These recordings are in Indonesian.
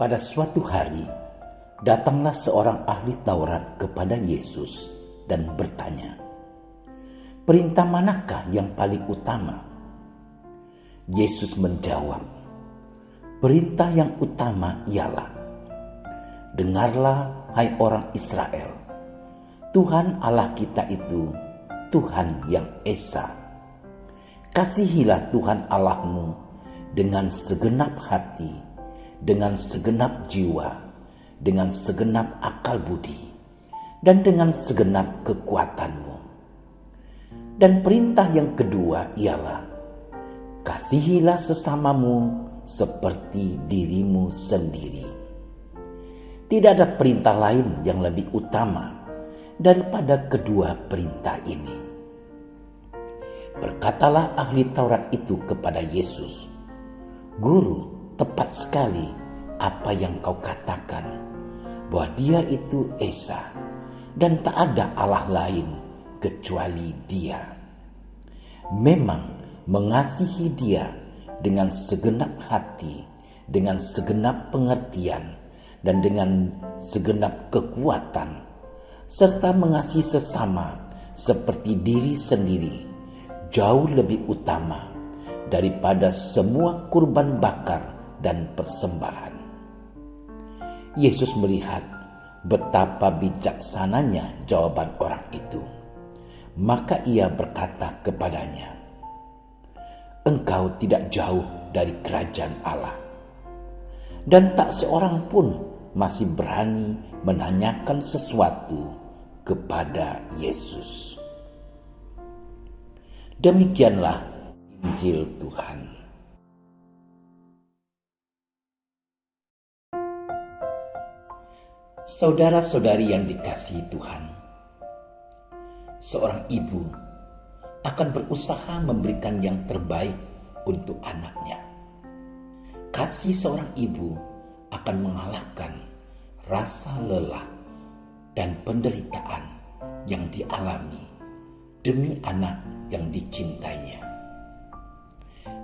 Pada suatu hari, datanglah seorang ahli Taurat kepada Yesus dan bertanya, "Perintah manakah yang paling utama?" Yesus menjawab, "Perintah yang utama ialah, dengarlah hai orang Israel, Tuhan Allah kita itu Tuhan yang Esa. Kasihilah Tuhan Allahmu dengan segenap hati, dengan segenap jiwa, dengan segenap akal budi, dan dengan segenap kekuatanmu. Dan perintah yang kedua ialah, kasihilah sesamamu seperti dirimu sendiri. Tidak ada perintah lain yang lebih utama daripada kedua perintah ini." Berkatalah ahli Taurat itu kepada Yesus, "Guru, tepat sekali apa yang kau katakan, bahwa Dia itu Esa, dan tak ada Allah lain kecuali Dia. Memang mengasihi Dia dengan segenap hati, dengan segenap pengertian, dan dengan segenap kekuatan, serta mengasihi sesama seperti diri sendiri, jauh lebih utama daripada semua kurban bakar dan persembahan." Yesus melihat betapa bijaksananya jawaban orang itu. Maka ia berkata kepadanya, "Engkau tidak jauh dari kerajaan Allah." Dan tak seorang pun masih berani menanyakan sesuatu kepada Yesus. Demikianlah Injil Tuhan. Saudara-saudari yang dikasihi Tuhan, seorang ibu akan berusaha memberikan yang terbaik untuk anaknya. Kasih seorang ibu akan mengalahkan rasa lelah dan penderitaan yang dialami demi anak yang dicintainya.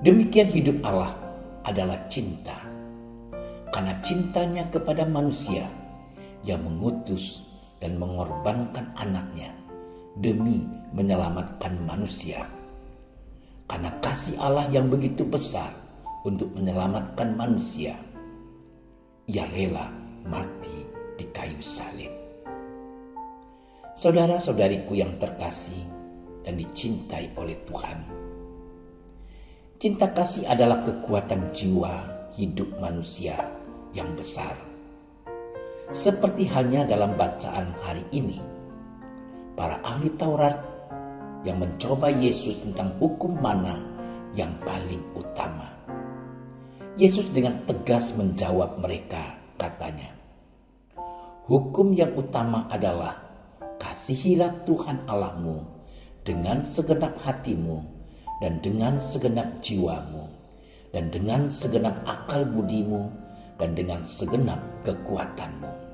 Demikian hidup Allah adalah cinta. Karena cintanya kepada manusia, Ia mengutus dan mengorbankan anaknya demi menyelamatkan manusia. Karena kasih Allah yang begitu besar untuk menyelamatkan manusia, Ia rela mati di kayu salib. Saudara-saudariku yang terkasih dan dicintai oleh Tuhan, cinta kasih adalah kekuatan jiwa hidup manusia yang besar. Seperti halnya dalam bacaan hari ini, para ahli Taurat yang mencoba Yesus tentang hukum mana yang paling utama. Yesus dengan tegas menjawab mereka, katanya, "Hukum yang utama adalah kasihilah Tuhan Allahmu dengan segenap hatimu, dan dengan segenap jiwamu, dan dengan segenap akal budimu, dan dengan segenap kekuatanmu.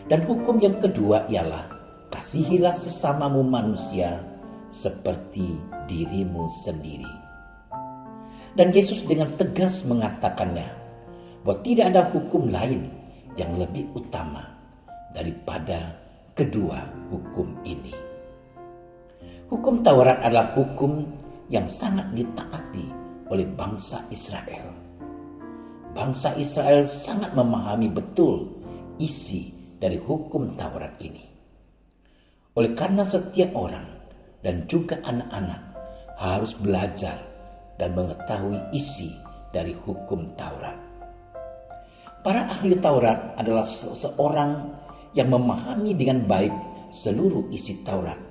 Dan hukum yang kedua ialah kasihilah sesamamu manusia seperti dirimu sendiri." Dan Yesus dengan tegas mengatakannya bahwa tidak ada hukum lain yang lebih utama daripada kedua hukum ini. Hukum Taurat adalah hukum yang sangat ditaati oleh bangsa Israel. Bangsa Israel sangat memahami betul isi dari hukum Taurat ini. Oleh karena setiap orang dan juga anak-anak harus belajar dan mengetahui isi dari hukum Taurat. Para ahli Taurat adalah seseorang yang memahami dengan baik seluruh isi Taurat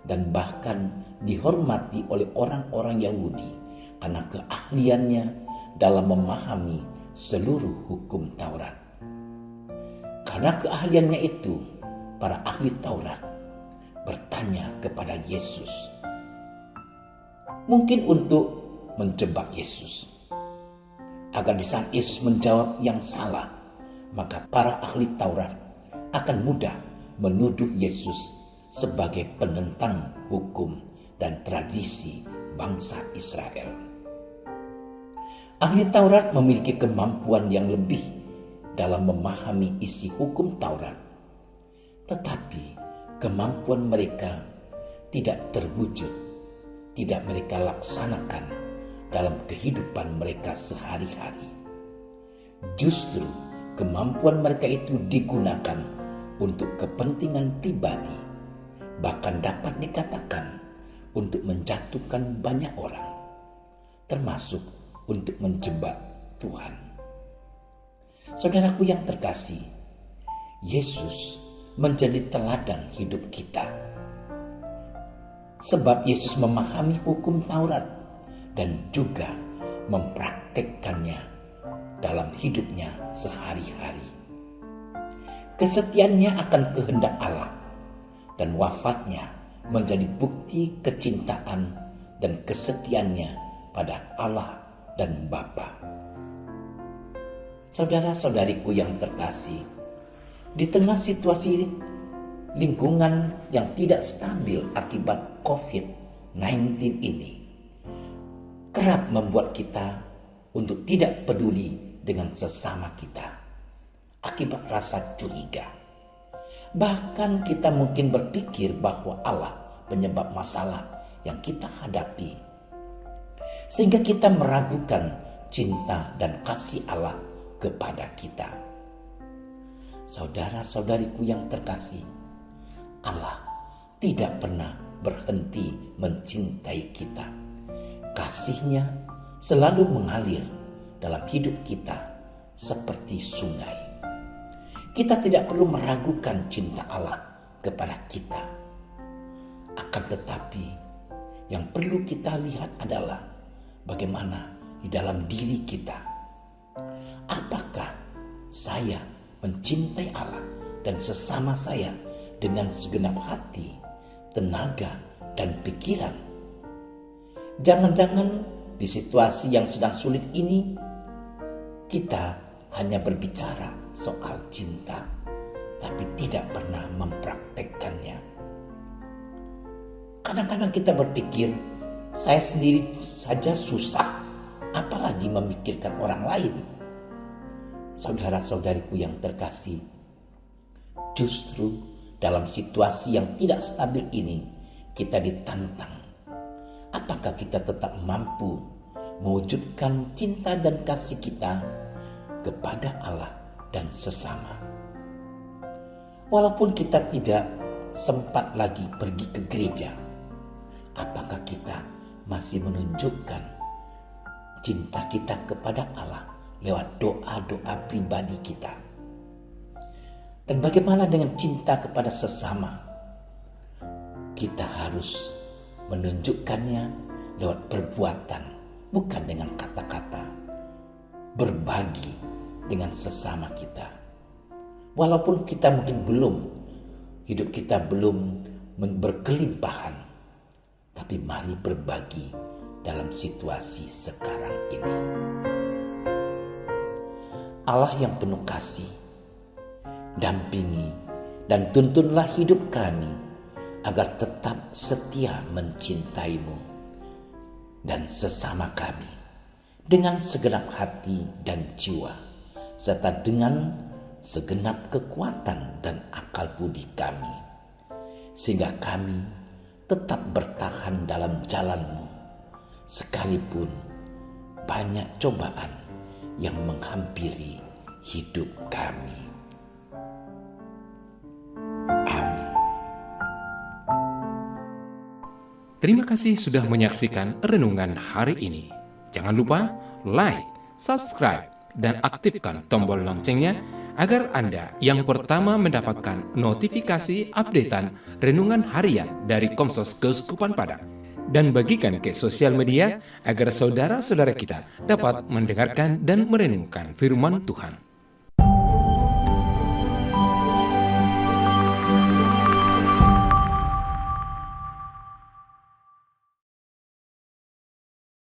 dan bahkan dihormati oleh orang-orang Yahudi karena keahliannya dalam memahami seluruh hukum Taurat. Karena keahliannya itu, para ahli Taurat bertanya kepada Yesus, mungkin untuk menjebak Yesus. Agar di saat Yesus menjawab yang salah, maka para ahli Taurat akan mudah menuduh Yesus sebagai penentang hukum dan tradisi bangsa Israel. Ahli Taurat memiliki kemampuan yang lebih dalam memahami isi hukum Taurat, tetapi kemampuan mereka tidak terwujud, tidak mereka laksanakan dalam kehidupan mereka sehari-hari. Justru kemampuan mereka itu digunakan untuk kepentingan pribadi, bahkan dapat dikatakan untuk menjatuhkan banyak orang, termasuk untuk menjebak Tuhan. Saudaraku yang terkasih, Yesus menjadi teladan hidup kita. Sebab Yesus memahami hukum Taurat dan juga mempraktekkannya dalam hidupnya sehari-hari. Kesetiaannya akan kehendak Allah dan wafatnya menjadi bukti kecintaan dan kesetiaannya pada Allah dan Bapa. Saudara-saudariku yang terkasih, di tengah situasi lingkungan yang tidak stabil akibat COVID-19 ini, kerap membuat kita untuk tidak peduli dengan sesama kita akibat rasa curiga. Bahkan kita mungkin berpikir bahwa Allah penyebab masalah yang kita hadapi, sehingga kita meragukan cinta dan kasih Allah kepada kita. Saudara-saudariku yang terkasih, Allah tidak pernah berhenti mencintai kita. Kasih-Nya selalu mengalir dalam hidup kita seperti sungai. Kita tidak perlu meragukan cinta Allah kepada kita. Akan tetapi, yang perlu kita lihat adalah bagaimana di dalam diri kita. Apakah saya mencintai Allah dan sesama saya dengan segenap hati, tenaga, dan pikiran? Jangan-jangan di situasi yang sedang sulit ini, kita hanya berbicara soal cinta, tapi tidak pernah mempraktekkannya. Kadang-kadang kita berpikir, saya sendiri saja susah, apalagi memikirkan orang lain. Saudara-saudariku yang terkasih, justru dalam situasi yang tidak stabil ini, kita ditantang. Apakah kita tetap mampu mewujudkan cinta dan kasih kita kepada Allah dan sesama? Walaupun kita tidak sempat lagi pergi ke gereja, apakah kita masih menunjukkan cinta kita kepada Allah lewat doa-doa pribadi kita? Dan bagaimana dengan cinta kepada sesama? Kita harus menunjukkannya lewat perbuatan, bukan dengan kata-kata. Berbagi dengan sesama kita. Walaupun kita mungkin hidup kita belum berkelimpahan, tapi mari berbagi dalam situasi sekarang ini. Allah yang penuh kasih, dampingi dan tuntunlah hidup kami agar tetap setia mencintai-Mu dan sesama kami dengan segenap hati dan jiwa, serta dengan segenap kekuatan dan akal budi kami, sehingga kami tetap bertahan dalam jalan-Mu sekalipun banyak cobaan yang menghampiri hidup kami. Amin. Terima kasih sudah menyaksikan renungan hari ini. Jangan lupa like, subscribe, dan aktifkan tombol loncengnya agar Anda yang pertama mendapatkan notifikasi updatean renungan harian dari Komsos Keuskupan Padang. Dan bagikan ke sosial media agar saudara-saudara kita dapat mendengarkan dan merenungkan firman Tuhan.